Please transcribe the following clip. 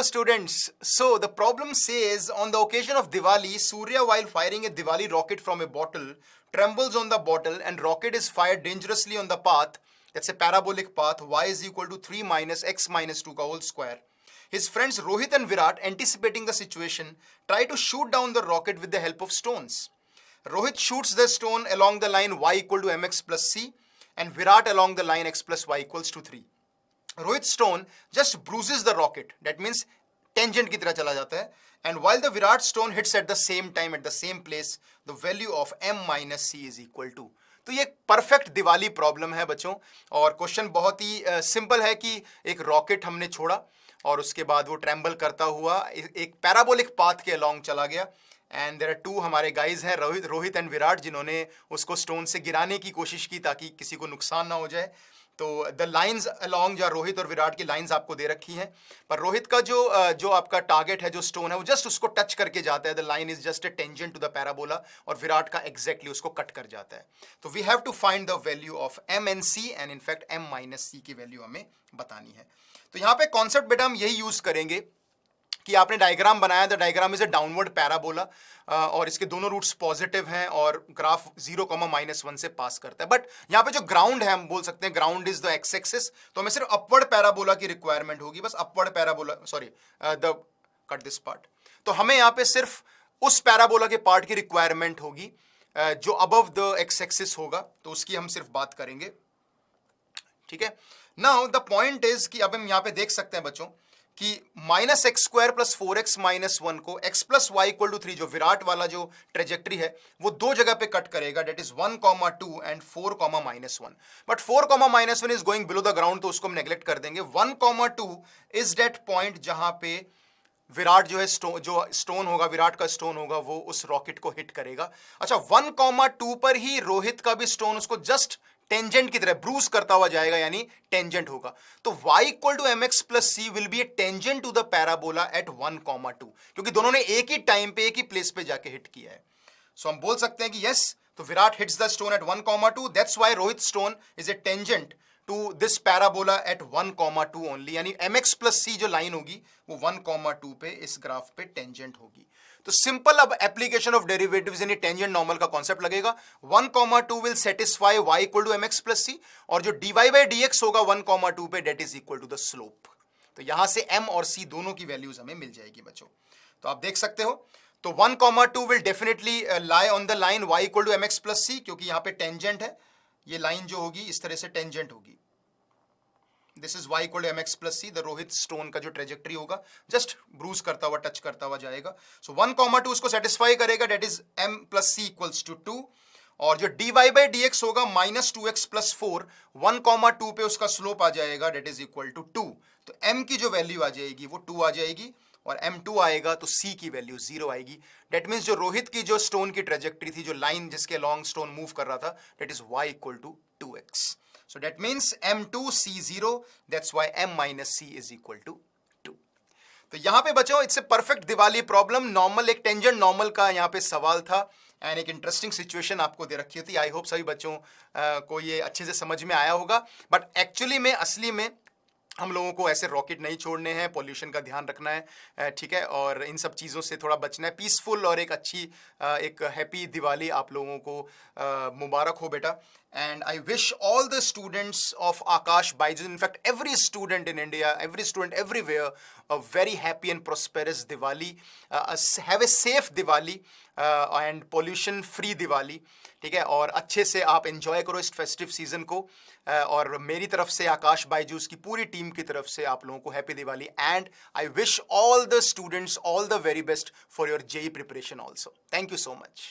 Hello students. So the problem says on the occasion of Diwali, Surya while firing a Diwali rocket from a bottle trembles on the bottle and rocket is fired dangerously on the path. That's a parabolic path. Y is equal to 3 minus x minus 2 ka whole square. His friends Rohit and Virat, anticipating the situation, try to shoot down the rocket with the help of stones. Rohit shoots the stone along the line y equal to mx plus c and Virat along the line x plus y equals to 3. Rohit's stone just bruises the rocket. That means tangent की तरह चला जाता है. And while the Virat stone hits at the same time at the same place, the value of m minus c is equal to. तो ये perfect Diwali problem है बच्चों. और क्वेश्चन बहुत ही सिंपल है कि एक रॉकेट हमने छोड़ा और उसके बाद वो ट्रैम्बल करता हुआ एक पैराबोलिक पाथ के अलोंग चला गया. एंड देयर आर टू हमारे गाइज हैं रोहित एंड विराट, जिन्होंने उसको स्टोन से गिराने की कोशिश की ताकि किसी को नुकसान ना हो जाए. तो द लाइंस अलोंग जो रोहित और विराट की लाइंस आपको दे रखी हैं, पर रोहित का जो आपका टारगेट है, जो स्टोन है, वो जस्ट उसको टच करके जाता है. The line is just a tangent to the parabola और विराट का एग्जैक्टली उसको कट कर जाता है. तो we have to find the value of m and c and in fact m minus c की वैल्यू हमें बतानी है. तो यहाँ पे कॉन्सेप्ट बेटा हम यही यूज करेंगे कि आपने डायग्राम बनाया. The diagram is a downward parabola और इसके दोनों रूट्स पॉजिटिव हैं और ग्राफ 0,-1 से पास करता है. बट यहाँ पे जो ग्राउंड है, हम बोल सकते हैं ground is the x axis, तो हमें सिर्फ अपवर्ड पैराबोला की रिक्वायरमेंट होगी. बस upward parabola, sorry the cut this part. तो हमें यहाँ पे सिर्फ उस पैराबोला के पार्ट की रिक्वायरमेंट होगी जो अबव द एक्स एक्सिस होगा, तो उसकी हम सिर्फ बात करेंगे. ठीक है. नाउ द पॉइंट इज कि अब हम यहाँ पे देख सकते हैं बच्चों कि minus x square plus 4x minus 1 को x plus y equal to 3, जो विराट वाला जो ट्रेजेक्ट्री है, वो दो जगह पे कट करेगा. That is 1,2 and 4,-1. But 4,-1 is going below the ground, तो उसको हम नेग्लेक्ट कर देंगे. 1,2 इज दैट पॉइंट जहां पे विराट जो है जो स्टोन होगा, विराट का स्टोन होगा, वो उस रॉकेट को हिट करेगा. अच्छा, 1,2 पर ही रोहित का भी स्टोन उसको जस्ट टेंजेंट की तरह ब्रूस करता हुआ जाएगा, यानी टेंजेंट होगा. तो y equal to m x plus c will be a tangent to the parabola at 1,2, क्योंकि दोनों ने एक ही टाइम पे एक ही प्लेस पे जाके हिट किया है. सो हम बोल सकते हैं कि यस, तो Virat hits the stone at 1,2. That's why Rohit stone is a tangent to this parabola at 1,2 only, यानी एम एक्स प्लस सी जो लाइन होगी वो 1,2 पे इस ग्राफ पे टेंजेंट होगी. तो सिंपल अब एप्लीकेशन ऑफ डेरिवेटिव्स यानी टेंजेंट नॉर्मल का कॉन्सेप्ट लगेगा. 1,2 will satisfy y equal to mx plus c, और जो dy बाई dx होगा 1,2 पे, that is equal to the slope. तो यहां से m और c दोनों की वैल्यूज हमें मिल जाएगी बच्चों. तो आप देख सकते हो, तो 1,2 will definitely lie on the line y equal to mx plus c, क्योंकि यहां पे टेंजेंट है. ये लाइन जो होगी इस तरह से टेंजेंट होगी. This is y equal to mx plus c. द रोहित स्टोन का जो ट्रेजेक्ट्री होगा जस्ट ब्रूज करता हुआ, टच करता हुआ जाएगा. सो 1,2 उसको सेटिस्फाई करेगा, that is m plus c equals to 2. और जो dy बाई dx होगा माइनस 2x प्लस 4, 1,2 पे उसका स्लोप आ जाएगा, डेट इज इक्वल टू 2. तो m की जो वैल्यू आ जाएगी वो 2 आ जाएगी, और m2 आएगा तो c की वैल्यू 0 आएगी. डेट मीन्स जो रोहित की जो स्टोन की ट्रेजेक्ट्री थी, जो लाइन जिसके लॉन्ग स्टोन मूव कर रहा था, that is y equal to 2x. So that means m2 c0, that's why m minus c is equal to 2. तो यहां पे बच्चों it's a perfect Diwali problem. Normal, एक टेंजेंट नॉर्मल का यहां पे सवाल था एंड एक इंटरेस्टिंग सिचुएशन आपको दे रखी थी. आई होप सभी बच्चों को ये अच्छे से समझ में आया होगा. बट एक्चुअली में, असली में हम लोगों को ऐसे रॉकेट नहीं छोड़ने हैं, पॉल्यूशन का ध्यान रखना है, ठीक है, और इन सब चीज़ों से थोड़ा बचना है. पीसफुल और एक अच्छी एक हैप्पी दिवाली आप लोगों को मुबारक हो बेटा. And I wish all the students of Akash Byju's, in fact every student in India, every student everywhere, a very happy and prosperous Diwali. Have a safe Diwali and pollution free Diwali. ठीक है, और अच्छे से आप enjoy करो इस festive season को. और मेरी तरफ से, आकाश बायजूस की पूरी टीम की तरफ से आप लोगों को happy Diwali. And I wish all the students all the very best for your JEE preparation also. Thank you so much.